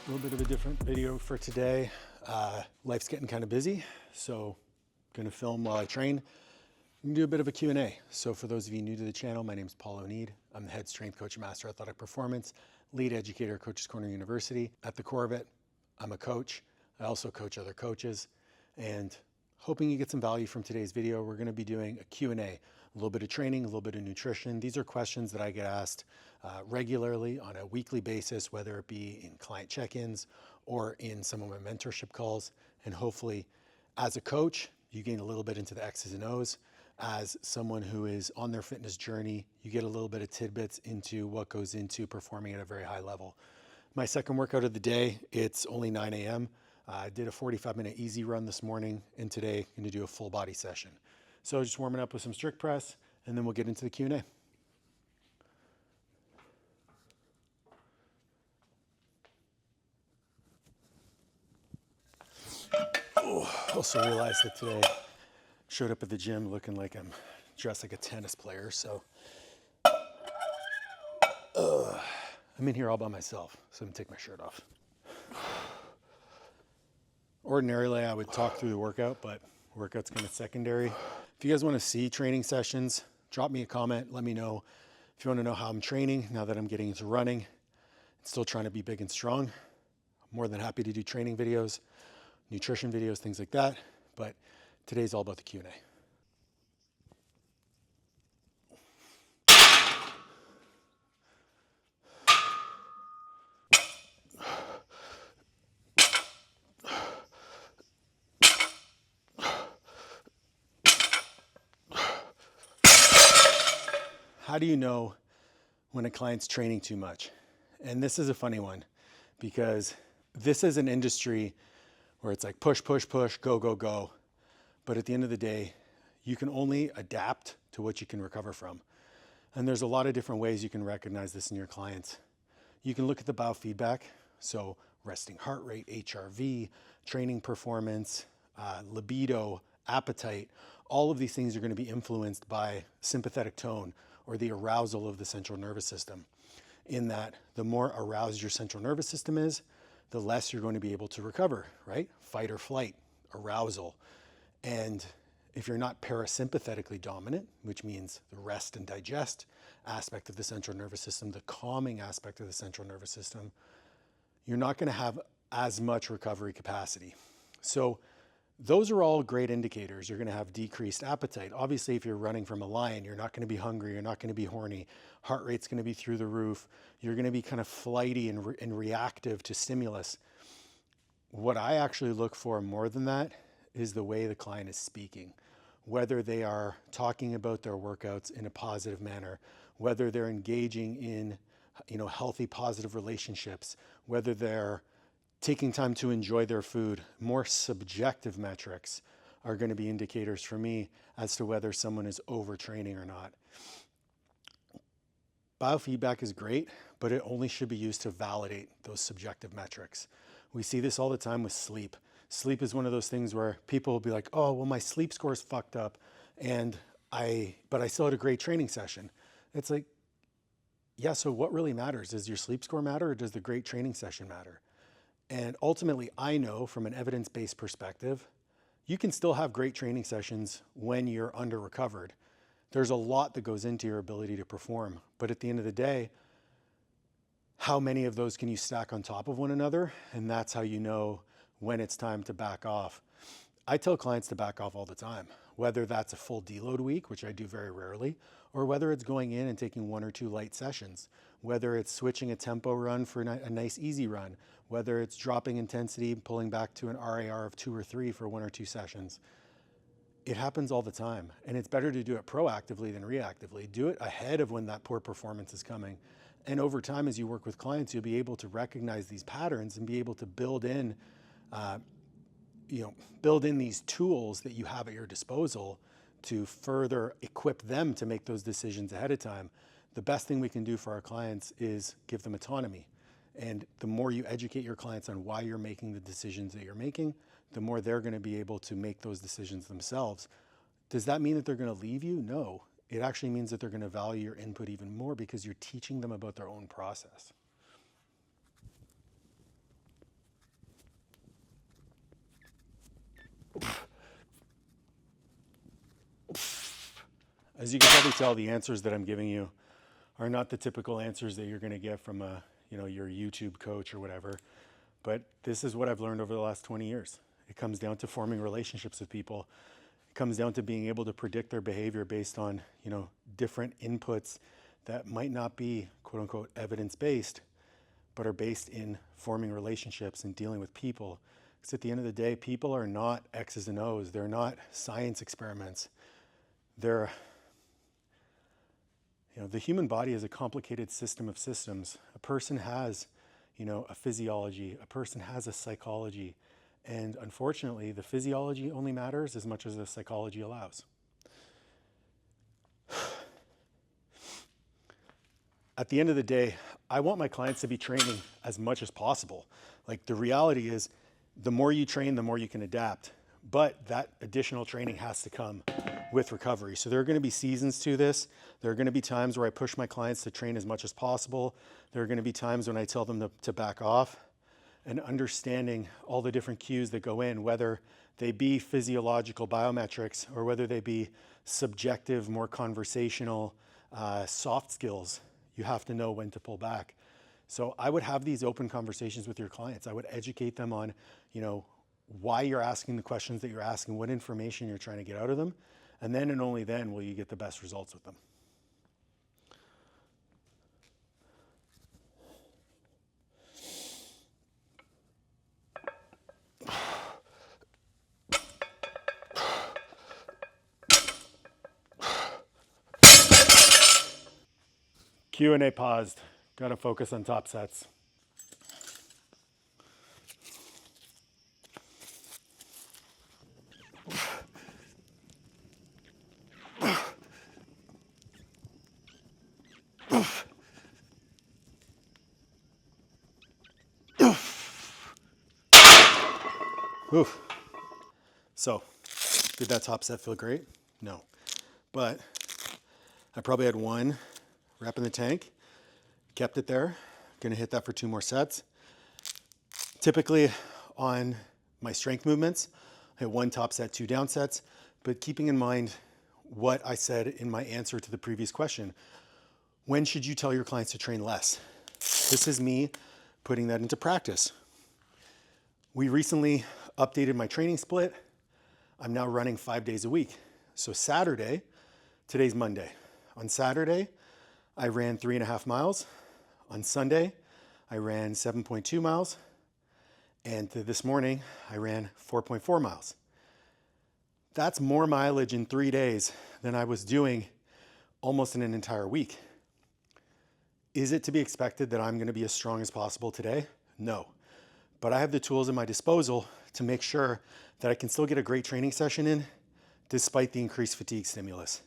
A little bit of a different video for today. Life's getting kind of busy, so gonna film while I train. I'm gonna do a bit of a Q&A. So for those of you new to the channel, my name is Paul Oneid. I'm the head strength coach and master athletic performance, lead educator at Coach's Corner University. At the core of it, I'm a coach. I also coach other coaches, and hoping you get some value from today's video. We're gonna be doing a Q&A, a little bit of training, a little bit of nutrition. These are questions that I get asked regularly on a weekly basis, whether it be in client check-ins or in some of my mentorship calls. And hopefully, as a coach, you gain a little bit into the X's and O's. As someone who is on their fitness journey, you get a little bit of tidbits into what goes into performing at a very high level. My second workout of the day, it's only 9 a.m. I did a 45-minute easy run this morning, and today I'm going to do a full body session. So just warming up with some strict press, and then we'll get into the Q&A. Also realized that today showed up at the gym looking like I'm dressed like a tennis player, so I'm in here all by myself, so I'm gonna take my shirt off. Ordinarily, I would talk through the workout, but workout's kind of secondary. If you guys want to see training sessions, drop me a comment, let me know. If you want to know how I'm training now that I'm getting into running and still trying to be big and strong, I'm more than happy to do training videos, nutrition videos, things like that. But today's all about the Q&A. How do you know when a client's training too much? And this is a funny one, because this is an industry where it's like push, push, push, go, go, go. But at the end of the day, you can only adapt to what you can recover from. And there's a lot of different ways you can recognize this in your clients. You can look at the biofeedback, so resting heart rate, HRV, training performance, libido, appetite. All of these things are going to be influenced by sympathetic tone, or the arousal of the central nervous system. In that, the more aroused your central nervous system is, the less you're going to be able to recover, right? Fight or flight, arousal. And if you're not parasympathetically dominant, which means the rest and digest aspect of the central nervous system, the calming aspect of the central nervous system, you're not going to have as much recovery capacity. So those are all great indicators. You're going to have decreased appetite. Obviously, if you're running from a lion, you're not going to be hungry. You're not going to be horny. Heart rate's going to be through the roof. You're going to be kind of flighty and reactive to stimulus. What I actually look for more than that is the way the client is speaking, whether they are talking about their workouts in a positive manner, whether they're engaging in, healthy, positive relationships, whether they're taking time to enjoy their food. More subjective metrics are going to be indicators for me as to whether someone is overtraining or not. Biofeedback is great, but it only should be used to validate those subjective metrics. We see this all the time with sleep. Sleep is one of those things where people will be like, oh, well, my sleep score is fucked up, but I still had a great training session. It's like, yeah, so what really matters? Does your sleep score matter, or does the great training session matter? And ultimately, I know from an evidence-based perspective, you can still have great training sessions when you're under-recovered. There's a lot that goes into your ability to perform. But at the end of the day, how many of those can you stack on top of one another? And that's how you know when it's time to back off. I tell clients to back off all the time, whether that's a full deload week, which I do very rarely, or whether it's going in and taking 1 or 2 light sessions, whether it's switching a tempo run for a nice easy run, whether it's dropping intensity, pulling back to an RAR of 2 or 3 for 1 or 2 sessions. It happens all the time, and it's better to do it proactively than reactively. Do it ahead of when that poor performance is coming. And over time, as you work with clients, you'll be able to recognize these patterns and be able to build in these tools that you have at your disposal to further equip them to make those decisions ahead of time. The best thing we can do for our clients is give them autonomy. And the more you educate your clients on why you're making the decisions that you're making, the more they're going to be able to make those decisions themselves. Does that mean that they're going to leave you? No. It actually means that they're going to value your input even more because you're teaching them about their own process. As you can probably tell, the answers that I'm giving you are not the typical answers that you're going to get from your YouTube coach or whatever. But this is what I've learned over the last 20 years. It comes down to forming relationships with people. It comes down to being able to predict their behavior based on, different inputs that might not be quote unquote evidence-based, but are based in forming relationships and dealing with people. Because at the end of the day, people are not X's and O's. They're not science experiments. The human body is a complicated system of systems. A person has, a physiology. A person has a psychology. And unfortunately, the physiology only matters as much as the psychology allows. At the end of the day, I want my clients to be training as much as possible. Like, the reality is, the more you train, the more you can adapt. But that additional training has to come with recovery. So there are going to be seasons to this. There are going to be times where I push my clients to train as much as possible. There are going to be times when I tell them to back off. And understanding all the different cues that go in, whether they be physiological biometrics or whether they be subjective, more conversational, soft skills, you have to know when to pull back. So I would have these open conversations with your clients. I would educate them on, why you're asking the questions that you're asking, what information you're trying to get out of them. And then and only then will you get the best results with them. Q&A paused. Got to focus on top sets. Oof. So, did that top set feel great? No. But I probably had one rep in the tank, kept it there. Gonna hit that for 2 more sets. Typically on my strength movements, I hit 1 top set, 2 down sets, but keeping in mind what I said in my answer to the previous question. When should you tell your clients to train less? This is me putting that into practice. We recently updated my training split. I'm now running 5 days a week. So Saturday, today's Monday. On Saturday, I ran 3.5 miles. On Sunday, I ran 7.2 miles. And this morning, I ran 4.4 miles. That's more mileage in 3 days than I was doing almost in an entire week. Is it to be expected that I'm going to be as strong as possible today? No. But I have the tools at my disposal to make sure that I can still get a great training session in despite the increased fatigue stimulus.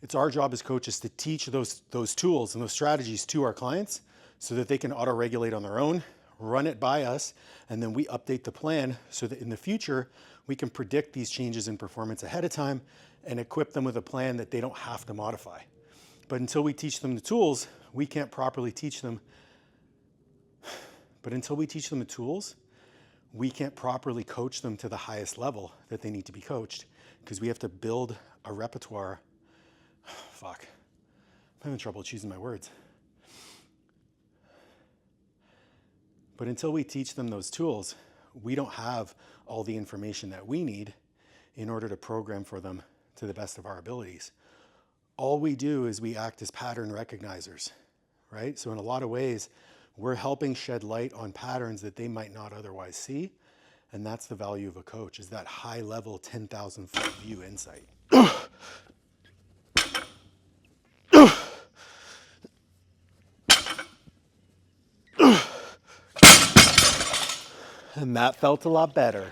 It's our job as coaches to teach those tools and those strategies to our clients so that they can auto-regulate on their own, run it by us, and then we update the plan so that in the future, we can predict these changes in performance ahead of time and equip them with a plan that they don't have to modify. But until we teach them the tools, we can't properly teach them. But until we teach them the tools, we can't properly coach them to the highest level that they need to be coached because we have to build a repertoire. Fuck. I'm having trouble choosing my words. But until we teach them those tools, we don't have all the information that we need in order to program for them to the best of our abilities. All we do is we act as pattern recognizers, right? So in a lot of ways, we're helping shed light on patterns that they might not otherwise see. And that's the value of a coach, is that high level 10,000 foot view insight. And that felt a lot better.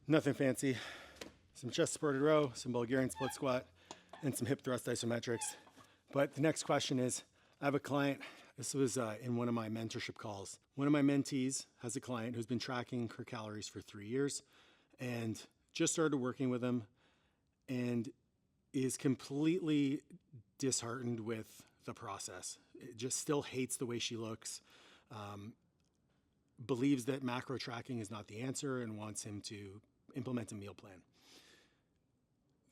Nothing fancy. Some chest supported row, some Bulgarian split squat, and some hip thrust isometrics. But the next question is, I have a client, this was in one of my mentorship calls. One of my mentees has a client who's been tracking her calories for 3 years and just started working with him and is completely disheartened with the process. It just still hates the way she looks, believes that macro tracking is not the answer and wants him to implement a meal plan.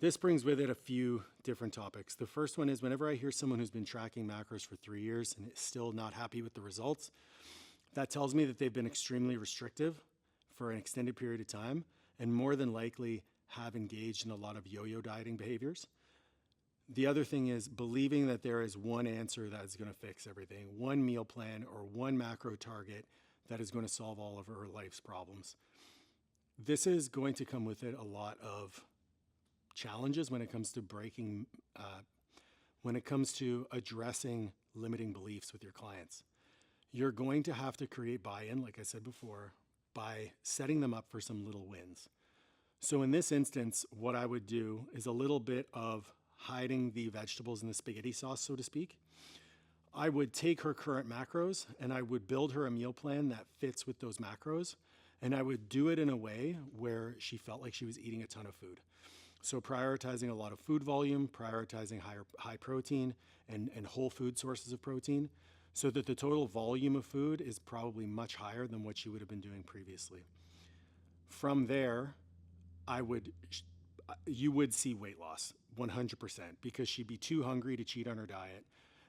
This brings with it a few different topics. The first one is whenever I hear someone who's been tracking macros for 3 years and is still not happy with the results, that tells me that they've been extremely restrictive for an extended period of time and more than likely have engaged in a lot of yo-yo dieting behaviors. The other thing is believing that there is one answer that is going to fix everything, one meal plan or one macro target that is going to solve all of her life's problems. This is going to come with it a lot of challenges when it comes to when it comes to addressing limiting beliefs with your clients. You're going to have to create buy-in, like I said before, by setting them up for some little wins. So in this instance, what I would do is a little bit of hiding the vegetables in the spaghetti sauce, so to speak. I would take her current macros and I would build her a meal plan that fits with those macros. And I would do it in a way where she felt like she was eating a ton of food. So prioritizing a lot of food volume, prioritizing high protein and whole food sources of protein, so that the total volume of food is probably much higher than what she would have been doing previously. From there, you would see weight loss 100% because she'd be too hungry to cheat on her diet.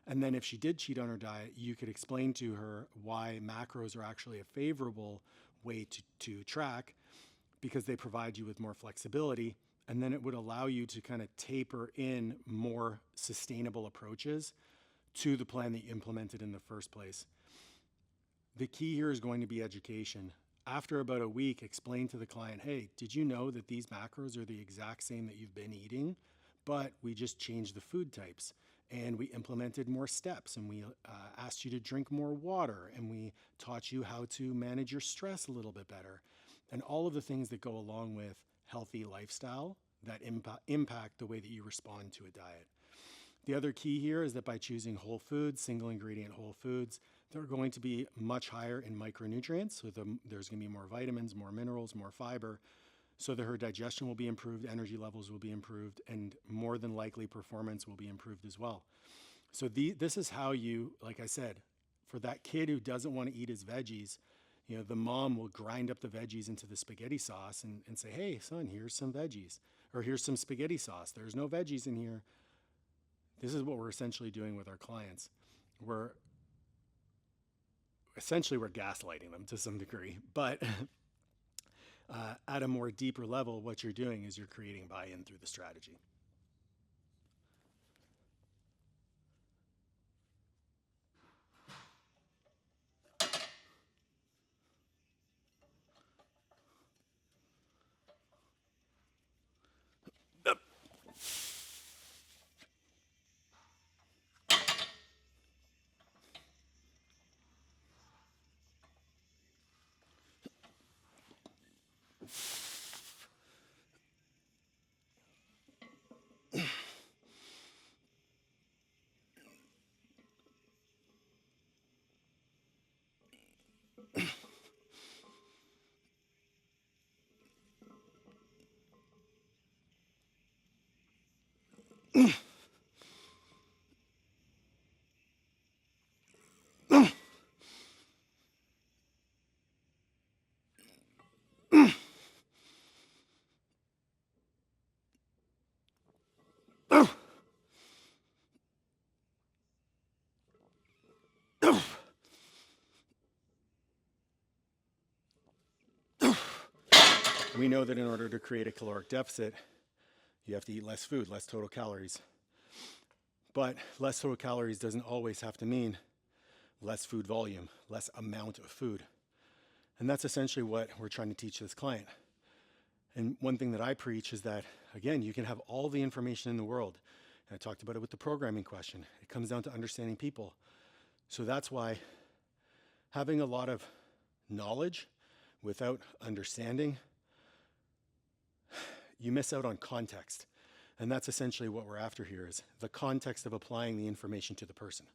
And then if she did cheat on her diet, you could explain to her why macros are actually a favorable way to track because they provide you with more flexibility. And then it would allow you to kind of taper in more sustainable approaches to the plan that you implemented in the first place. The key here is going to be education. After about a week, explain to the client, hey, did you know that these macros are the exact same that you've been eating, but we just changed the food types and we implemented more steps and we asked you to drink more water and we taught you how to manage your stress a little bit better and all of the things that go along with healthy lifestyle that impact the way that you respond to a diet. The other key here is that by choosing whole foods, single ingredient whole foods, they're going to be much higher in micronutrients. So there's going to be more vitamins, more minerals, more fiber, so that her digestion will be improved, energy levels will be improved, and more than likely performance will be improved as well. So this is how you, like I said, for that kid who doesn't want to eat his veggies, the mom will grind up the veggies into the spaghetti sauce and say, hey, son, here's some veggies, or here's some spaghetti sauce. There's no veggies in here. This is what we're essentially doing with our clients. We're gaslighting them to some degree, but at a more deeper level, what you're doing is you're creating buy-in through the strategy. We know that in order to create a caloric deficit, you have to eat less food, less total calories. But less total calories doesn't always have to mean less food volume, less amount of food. And that's essentially what we're trying to teach this client. And one thing that I preach is that, again, you can have all the information in the world. And I talked about it with the programming question. It comes down to understanding people. So that's why having a lot of knowledge without understanding you miss out on context. And that's essentially what we're after here, is the context of applying the information to the person.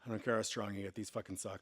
I don't care how strong you get, these fucking suck.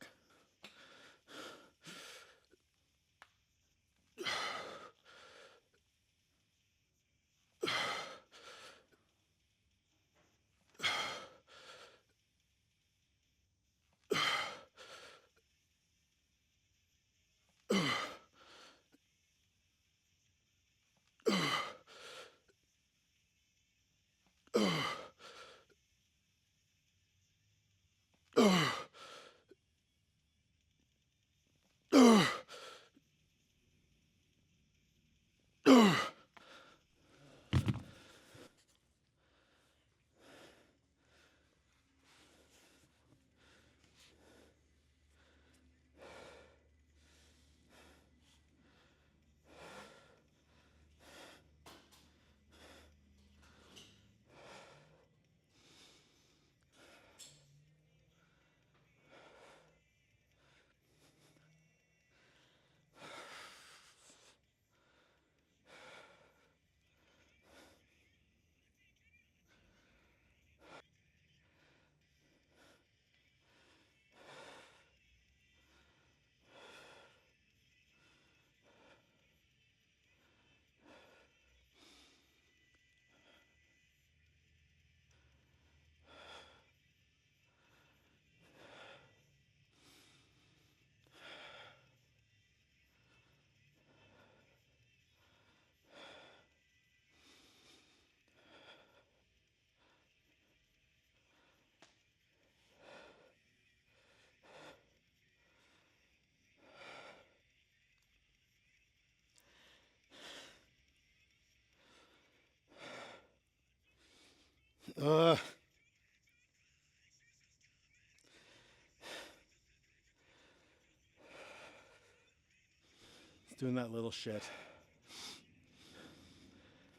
It's doing that little shit.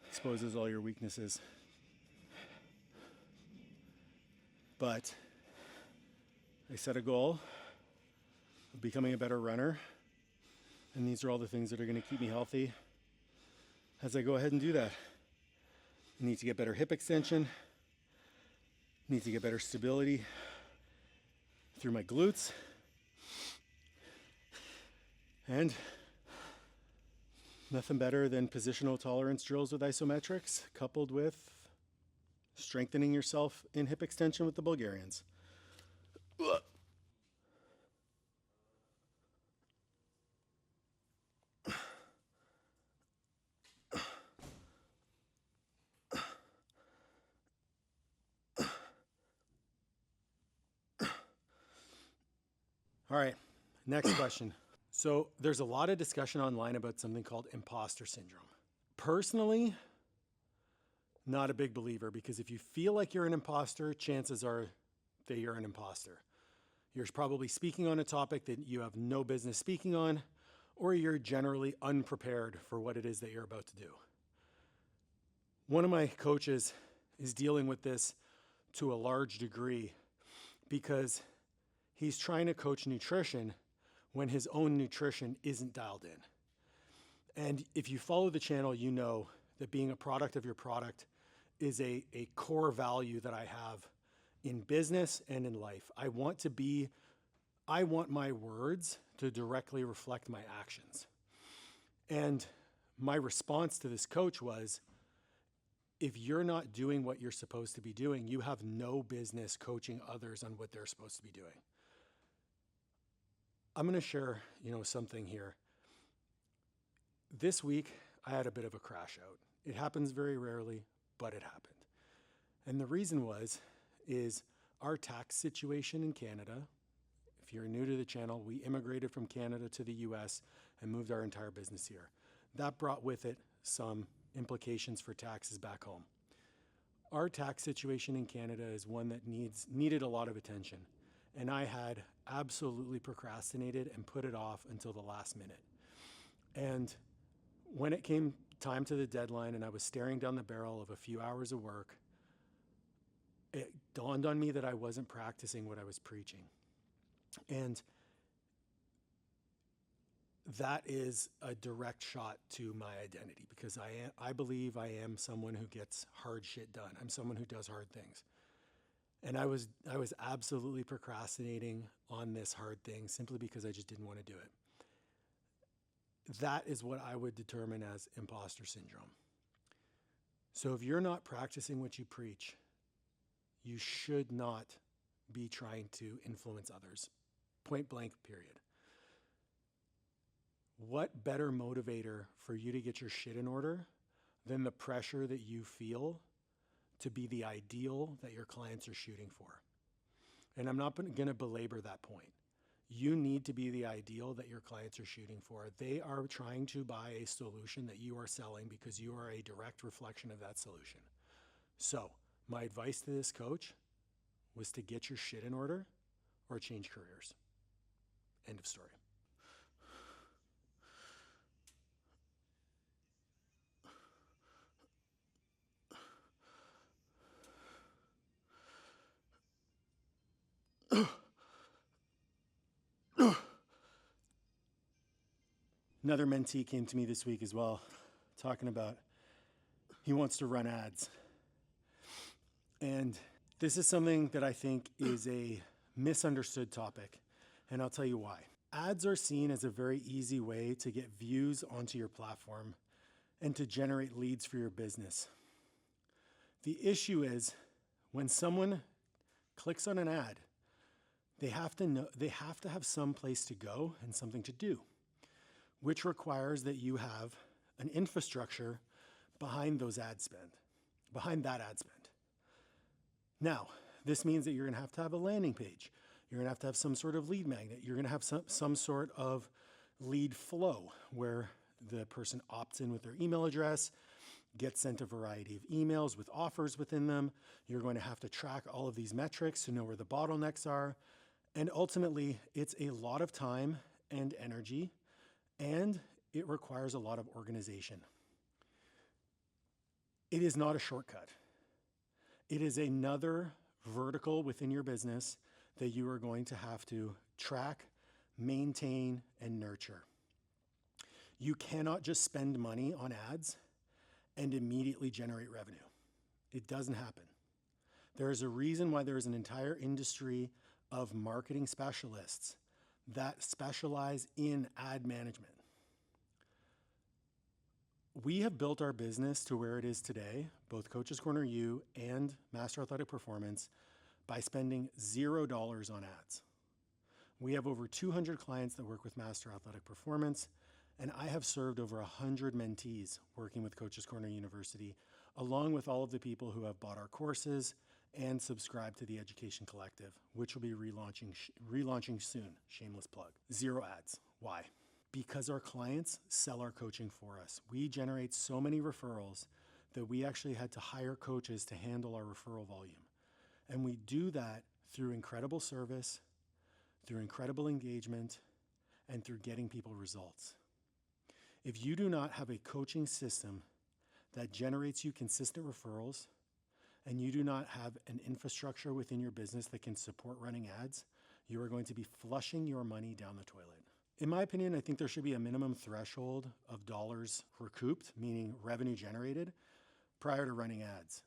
Exposes all your weaknesses. But I set a goal of becoming a better runner, and these are all the things that are going to keep me healthy as I go ahead and do that. I need to get better hip extension, need to get better stability through my glutes, and nothing better than positional tolerance drills with isometrics coupled with strengthening yourself in hip extension with the Bulgarians. Ugh. All right, next question. So there's a lot of discussion online about something called imposter syndrome. Personally, not a big believer, because if you feel like you're an imposter, chances are that you're an imposter. You're probably speaking on a topic that you have no business speaking on, or you're generally unprepared for what it is that you're about to do. One of my coaches is dealing with this to a large degree because he's trying to coach nutrition when his own nutrition isn't dialed in. And if you follow the channel, you know that being a product of your product is a core value that I have in business and in life. I want my words to directly reflect my actions. And my response to this coach was, if you're not doing what you're supposed to be doing, you have no business coaching others on what they're supposed to be doing. I'm going to share, something here. This week, I had a bit of a crash out. It happens very rarely, but it happened. And the reason is our tax situation in Canada. If you're new to the channel, we immigrated from Canada to the US and moved our entire business here. That brought with it some implications for taxes back home. Our tax situation in Canada is one that needed a lot of attention. And I had absolutely procrastinated and put it off until the last minute. And when it came time to the deadline and I was staring down the barrel of a few hours of work, it dawned on me that I wasn't practicing what I was preaching. And that is a direct shot to my identity, because I believe I am someone who gets hard shit done. I'm someone who does hard things. And I was absolutely procrastinating on this hard thing simply because I just didn't want to do it. That is what I would determine as imposter syndrome. So if you're not practicing what you preach, you should not be trying to influence others. Point blank, period. What better motivator for you to get your shit in order than the pressure that you feel to be the ideal that your clients are shooting for? And I'm not going to belabor that point. You need to be the ideal that your clients are shooting for. They are trying to buy a solution that you are selling because you are a direct reflection of that solution. So my advice to this coach was to get your shit in order or change careers. End of story. Another mentee came to me this week as well, talking about he wants to run ads. And this is something that I think is a misunderstood topic, and I'll tell you why. Ads are seen as a very easy way to get views onto your platform and to generate leads for your business. The issue is when someone clicks on an ad, they have to have some place to go and something to do, which requires that you have an infrastructure behind that ad spend. Now, this means that you're going to have a landing page. You're going to have some sort of lead magnet. You're going to have some sort of lead flow where the person opts in with their email address, gets sent a variety of emails with offers within them. You're going to have to track all of these metrics to know where the bottlenecks are. And ultimately, it's a lot of time and energy, and it requires a lot of organization. It is not a shortcut. It is another vertical within your business that you are going to have to track, maintain, and nurture. You cannot just spend money on ads and immediately generate revenue. It doesn't happen. There is a reason why there is an entire industry of marketing specialists that specialize in ad management. We have built our business to where it is today, both Coach's Corner U and Master Athletic Performance, by spending $0 on ads. We have over 200 clients that work with Master Athletic Performance, and I have served over 100 mentees working with Coach's Corner University, along with all of the people who have bought our courses and subscribed to the Education Collective, which will be relaunching soon. Shameless plug. 0 ads. Why? Because our clients sell our coaching for us. We generate so many referrals that we actually had to hire coaches to handle our referral volume. And we do that through incredible service, through incredible engagement, and through getting people results. If you do not have a coaching system that generates you consistent referrals, and you do not have an infrastructure within your business that can support running ads, you are going to be flushing your money down the toilet. In my opinion, I think there should be a minimum threshold of dollars recouped, meaning revenue generated, prior to running ads.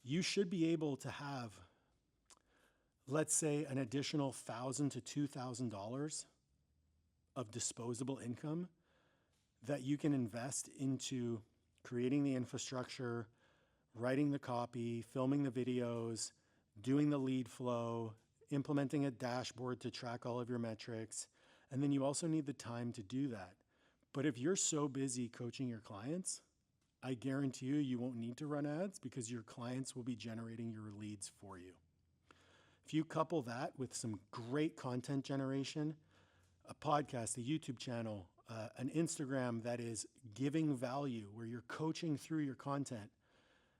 You should be able to have, let's say, an additional $1,000 to $2,000 of disposable income that you can invest into creating the infrastructure, writing the copy, filming the videos, doing the lead flow, implementing a dashboard to track all of your metrics. And then you also need the time to do that. But if you're so busy coaching your clients, I guarantee you won't need to run ads because your clients will be generating your leads for you. If you couple that with some great content generation, a podcast, a YouTube channel, an Instagram that is giving value, where you're coaching through your content,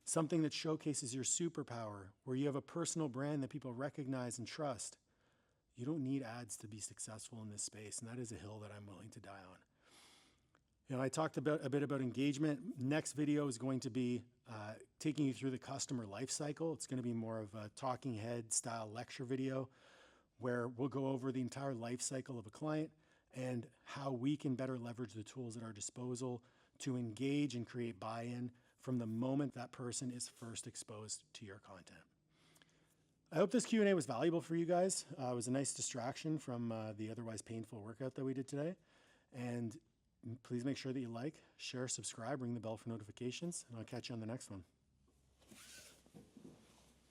something that showcases your superpower, where you have a personal brand that people recognize and trust, you don't need ads to be successful in this space. And that is a hill that I'm willing to die on. You know, I talked a bit about engagement. Next video is going to be taking you through the customer life cycle. It's going to be more of a talking head style lecture video where we'll go over the entire life cycle of a client and how we can better leverage the tools at our disposal to engage and create buy-in from the moment that person is first exposed to your content. I hope this Q&A was valuable for you guys. It was a nice distraction from the otherwise painful workout that we did today. And please make sure that you like, share, subscribe, ring the bell for notifications, and I'll catch you on the next one.